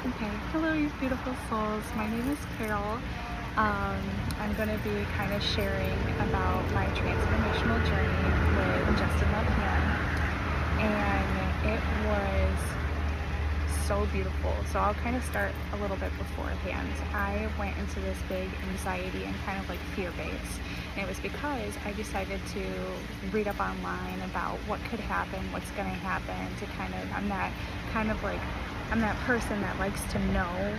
Okay, hello you beautiful souls. My name is Karol. I'm going to be kind of sharing about my transformational journey with Justin Love Healing. And it was so beautiful. So I'll kind of start a little bit beforehand. I went into this big anxiety and kind of like fear base. And it was because I decided to read up online about what could happen, what's going to happen to I'm that person that likes to know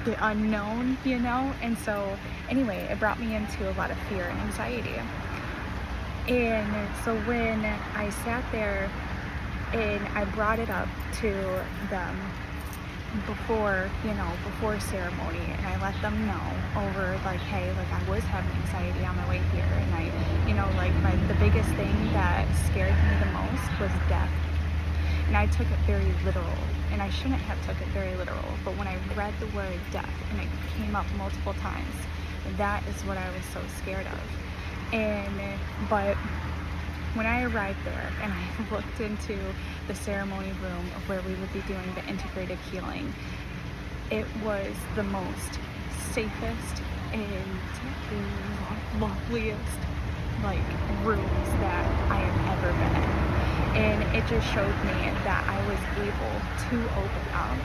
the unknown, And so anyway, it brought me into a lot of fear and anxiety. And so when I sat there and I brought it up to them before ceremony, and I let them know over like, hey, like I was having anxiety on my way here, and the biggest thing that scared me the most was death. And I took it very literal, and I shouldn't have took it very literal, but when I read the word death and it came up multiple times, that is what I was so scared of. But when I arrived there and I looked into the ceremony room of where we would be doing the integrated healing, it was the most safest and loveliest rooms that I have ever been in. And it just showed me that I was able to open up,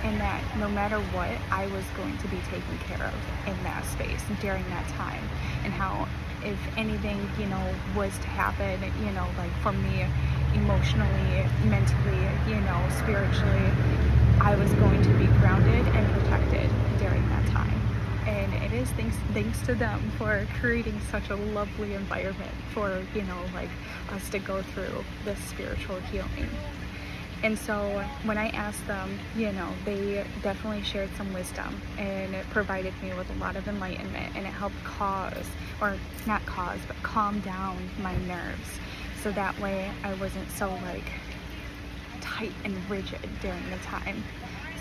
and that no matter what, I was going to be taken care of in that space during that time. And how if anything, was to happen, for me emotionally, mentally, spiritually, I was going to be grounded and protected during that time. And it is thanks to them for creating such a lovely environment for, us to go through this spiritual healing. And so when I asked them, they definitely shared some wisdom, and it provided me with a lot of enlightenment, and it helped calm down my nerves. So that way I wasn't so tight and rigid during the time.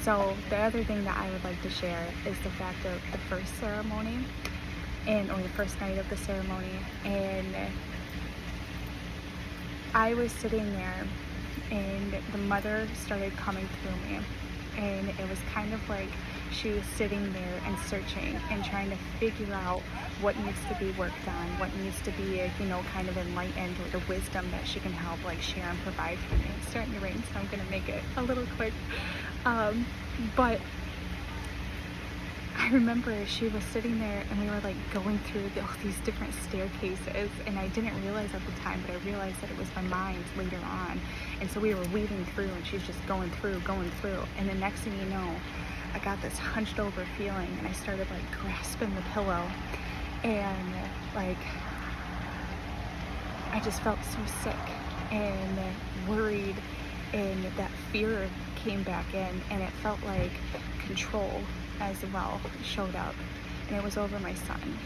So the other thing that I would like to share is the fact of the first ceremony, or the first night of the ceremony, and I was sitting there and the mother started coming through me, and it was kind of like she was sitting there and searching and trying to figure out what needs to be worked on, what needs to be kind of enlightened, or the wisdom that she can help share and provide for me. It's starting to rain, so I'm gonna make it a little quick. But I remember she was sitting there and we were going through all these different staircases, and I didn't realize at the time, but I realized that it was my mind later on. And so we were weaving through, and she's just going through, and the next thing you know, I got this hunched over feeling, and I started grasping the pillow, and I just felt so sick and worried, and that fear came back in, and it felt like control as well showed up, and it was over my son,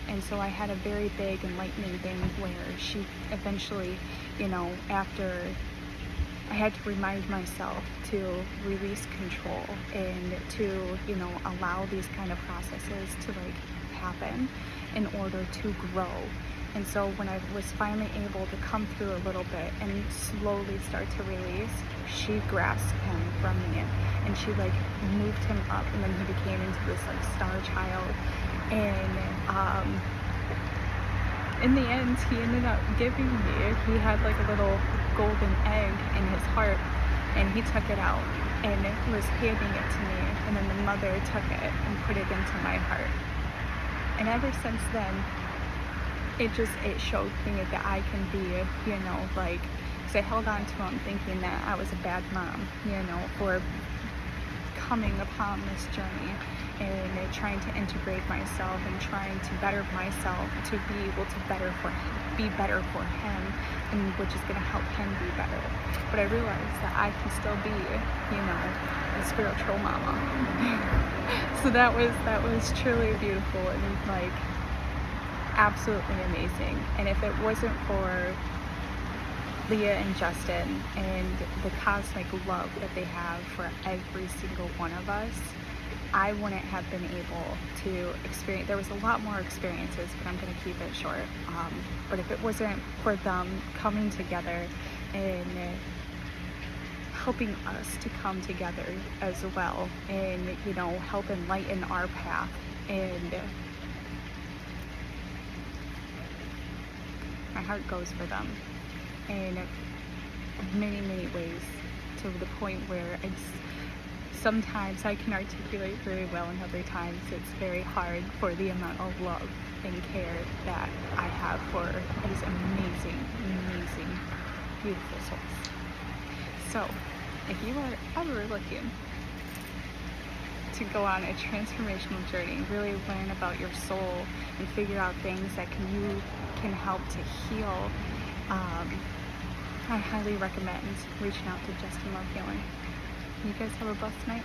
and so I had a very big enlightening thing where she eventually, after I had to remind myself to release control and to, allow these kind of processes to happen in order to grow. And so when I was finally able to come through a little bit and slowly start to release, she grasped him from me, and she moved him up, and then he became into this star child. And in the end, he ended up giving me, he had a little golden egg in his heart, and he took it out and was handing it to me, and then the mother took it and put it into my heart. And ever since then, it showed me that I can be, because I held on to him thinking that I was a bad mom, for coming upon this journey and trying to integrate myself and trying to better myself to be able to be better for him, and which is going to help him be better. But I realized that I can still be, a spiritual mama. So that was truly beautiful and absolutely amazing. And if it wasn't for Leah and Justin and the cosmic love that they have for every single one of us, I wouldn't have been able to experience. There was a lot more experiences, but I'm going to keep it short. But if it wasn't for them coming together and helping us to come together as well, and help enlighten our path. And my heart goes for them in many ways, to the point where sometimes I can articulate very well, and other times it's very hard for the amount of love and care that I have for these amazing, beautiful souls. So, if you are ever looking to go on a transformational journey, really learn about your soul and figure out things that can help to heal, I highly recommend reaching out to Just in Love Healing. You guys have a blessed night.